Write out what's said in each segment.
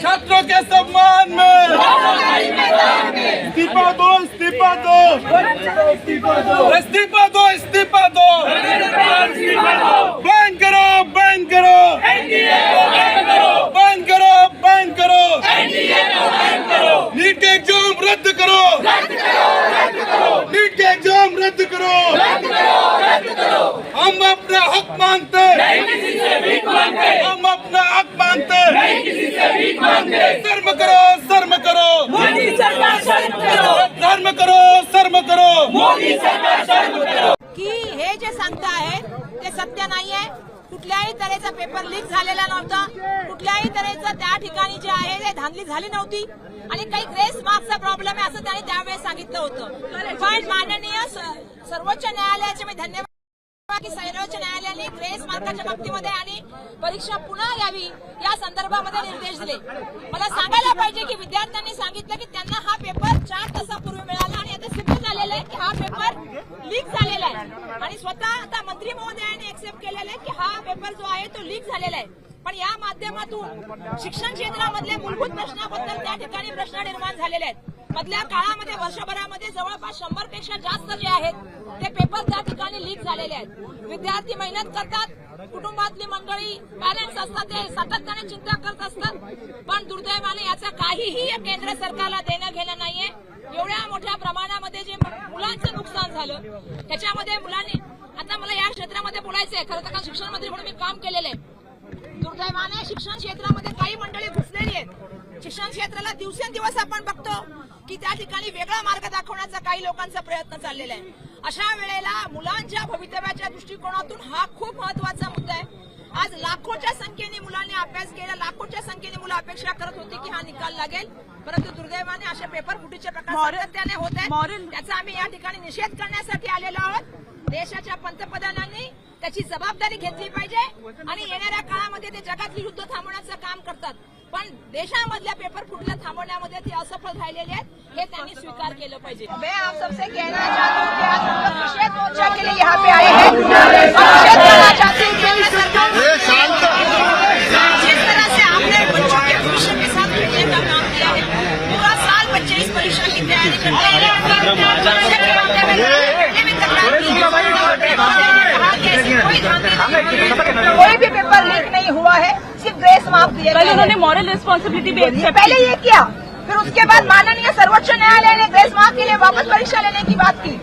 छात्रों के सम्मान में इस्तीफा दो, इस्तीफा दो, इस्तीफा दो, इस्तीफा दो, इस्तीफा दो, बैन करो, बैन करो, बैन करो, बैन करो, नीट एग्जाम रद्द करो, नीट एग्जाम रद्द करो, हम अपना हक मांगते, हम अपना हक मांगते, शर्म करो, शर्म करो, मोदी सरकार शर्म करो, शर्म करो, शर्म करो, मोदी सरकार शर्म करो. की हे जे सांगता आहे ते सत्य नाहीये. कुठल्याही तऱ्हेचा पेपर लीक झालेला नव्हता. कुठल्याही तऱ्हेचं त्या ठिकाणी जे आहे ते धांदली झाली नव्हती आणि काही ग्रेस मार्क्सचा प्रॉब्लेम आहे असं त्यांनी त्यावेळेस सांगितलं होतं. पण माननीय सर्वोच्च न्यायालयाचे मी धन्यवाद की सर्वोच्च न्यायालयाने ग्रेस मार्काच्या बाबतीमध्ये आणि परीक्षा पुन्हा घ्यावी या संदर्भामध्ये निर्देश दिले. मला सांगायला पाहिजे की विद्यार्थ्यांनी सांगितलं की त्यांना हा पेपर 4 तासापूर्वी मिळाला आणि आता सिद्ध झालेलं आहे की हा पेपर लीक झालेला आहे आणि स्वतः आता मंत्री महोदयांनी एक्सेप्ट केलेलं आहे की हा पेपर जो आहे तो लीक झालेला आहे. पण या माध्यमातून शिक्षण क्षेत्रामधले मूलभूत प्रश्नाबद्दल त्या ठिकाणी प्रश्न निर्माण झालेले आहेत. मधल्या काळामध्ये वर्षभरामध्ये जवळपास 100 पेक्षा जास्त जे आहेत ते पेपर त्या ठिकाणी लीक झालेले आहेत. विद्यार्थी मेहनत करतात, कुटुंबातली मंडळी पॅरेंट्स असतात ते सातत्याने चिंता करत असतात. पण दुर्दैवाने याचा काहीही केंद्र सरकारला देणं घेणं नाहीये. एवढ्या मोठ्या प्रमाणामध्ये जे मुलांचं नुकसान झालं त्याच्यामध्ये मुलांनी आता मला या क्षेत्रामध्ये बोलायचंय खरं तर शिक्षण मंत्री म्हणून मी काम केलेलं आहे. दुर्दैवाने शिक्षण क्षेत्रामध्ये काही मंडळी घुसलेली आहेत. शिक्षण क्षेत्राला दिवसेंदिवस आपण बघतो की त्या ठिकाणी वेगळा मार्ग दाखवण्याचा काही लोकांचा प्रयत्न चाललेला आहे. अशा वेळेला मुलांच्या भवितव्याच्या दृष्टिकोनातून हा खूप महत्वाचा मुद्दा आहे. आज लाखोच्या संख्येने मुलांनी अभ्यास केला, लाखोच्या संख्येने मुलं अपेक्षा करत होती की हा निकाल लागेल, परंतु दुर्दैवाने असे पेपर फुटीचे प्रकार सातत्याने होत आहेत. त्याचा आम्ही या ठिकाणी निषेध करण्यासाठी आलेलो आहोत. देशाच्या पंतप्रधानांनी त्याची जबाबदारी घेतली पाहिजे आणि येणाऱ्या काळामध्ये ते जगातली युद्ध थांबवण्याचं काम करतात. पण देशामधल्या पेपर फुटल्या थांबवण्यामध्ये ते असफल राहिलेले आहेत हे त्यांनी स्वीकार केलं पाहिजे. मैं आप सबसे कहना चाहती हूँ कि आज हम लोग निषेध मोर्चा के लिए यहाँ पे आए हैं. निषेध करना चाहते हैं केंद्र सरकार जिस तरह से आपने बच्चों के भविष्य के साथ खेलने का काम किया है. पूरा साल बच्चे इस परीक्षा की तैयारी करते हैं. कोई भी पेपर लीक नहीं हुआ है, सिर्फ ग्रेस मार्क दिए. पहले उन्होंने मॉरल रिस्पॉन्सिबिलिटी भी पहले ये किया, फिर उसके बाद माननीय सर्वोच्च न्यायालय ने ग्रेस मार्क के लिए वापस परीक्षा लेने की बात की.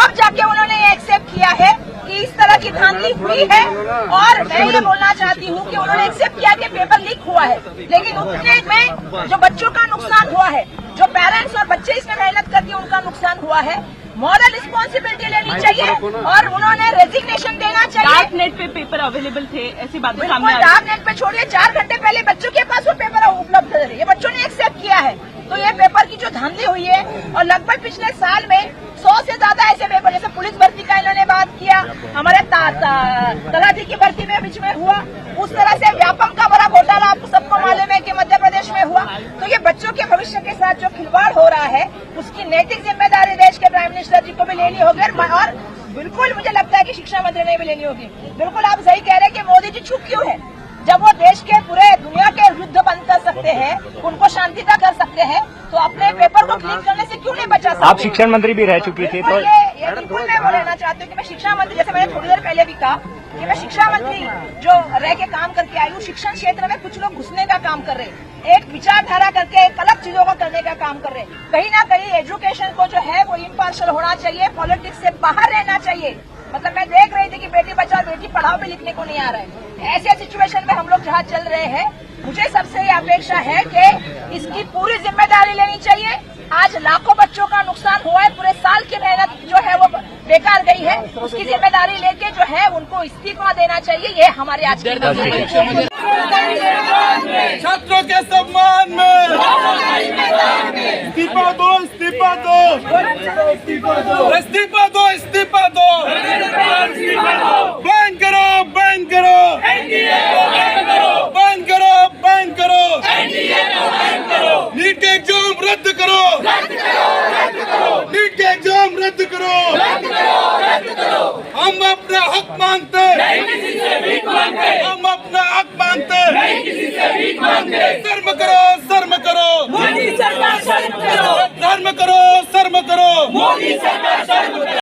अब जाके उन्होंने ये एक्सेप्ट किया है कि इस तरह की धांधली हुई है. और मैं ये बोलना चाहती हूँ कि उन्होंने एक्सेप्ट किया कि पेपर लीक हुआ है, लेकिन उतने में जो बच्चों का नुकसान हुआ है, जो पेरेंट्स और बच्चे इसमें मेहनत करके उनका नुकसान हुआ है, मॉरल रिस्पॉन्सिबिलिटी लेनी चाहिए और उन्होंने रेजिग्नेशन देना चाहिए. डार्क नेट पे पेपर अवेलेबल थे, ऐसी बातें सामने आई. डार्क नेट पे छोड़िए, 4 घंटे पहले बच्चों के पास वो पेपर उपलब्ध थे. ये बच्चों ने एक्सेप्ट किया है. तो ये पेपर की जो धांधली हुई है और लगभग पिछले साल में 100 से ज्यादा ऐसे पेपर, जैसे पुलिस भर्ती का इन्होंने बात किया, हमारे तलाठी की भर्ती में बीच में हुआ, उस तरह से व्यापम का बड़ा घोटाला आपको सबको मालूम है कि मध्य प्रदेश में हुआ. तो ये बच्चों के भविष्य के साथ जो खिलवाड़ हो रहा है उसकी नैतिक जिम्मेदारी देश के प्राइम मिनिस्टर जी को भी लेनी होगी और बिल्कुल मुझे लगता है कि शिक्षा मंत्री ने भी लेनी होगी. बिल्कुल आप सही कह रहे हैं कि मोदी जी चुप क्यों है जब वो देश के पूरे दुनिया के युद्ध बंद कर सकते हैं, उनको शांति का कर सकते हैं, तो अपने पेपर को क्लीन करने से क्यों नहीं बचा सकते. आप शिक्षण मंत्री भी रह चुकी थी, तो ये बिल्कुल मैं वो रहना चाहती हूँ कि मैं शिक्षा मंत्री, जैसे मैंने थोड़ी देर पहले भी कहा कि मैं शिक्षा मंत्री जो रह के काम करके आई हूँ. शिक्षण क्षेत्र में कुछ लोग घुसने का काम कर रहे हैं, एक विचारधारा करके एक अलग चीजों को करने का काम कर रहे हैं. कहीं ना कहीं एजुकेशन को जो है वो इम्पार्शियल होना चाहिए, पॉलिटिक्स से बाहर रहना चाहिए. मतलब मैं देख रही थी कि बेटी बचाओ बेटी पढ़ाओ भी लिखने को नहीं आ रहा है. ऐसे सिचुएशन में हम लोग जहाँ चल रहे हैं, मुझे सबसे ये अपेक्षा है कि इसकी पूरी जिम्मेदारी लेनी चाहिए. आज लाखों बच्चों का नुकसान हुआ है, पूरे साल की मेहनत जो है वो बेकार गई है. उसकी जिम्मेदारी लेके जो है उनको इस्तीफा देना चाहिए. ये हमारे आज की छात्रों के सम्मान में इस्तीफा दो, इस्तीफा दो, इस्तीफा दो, इस्तीफा दो, इस्तीफा दो, बैन करो, बैन करो, बैन करो, बैन करो, नीट एग्जाम रद्द करो, नीट एग्जाम रद्द करो, हम अपना हक मांगते, हम अपना हक मांगते, नहीं किसी से भीख मांगते। शर्म करो, शर्म करो, मोदी सरकार शर्म करो, शर्म करो, शर्म करो। मोदी सरकार शर्म करो।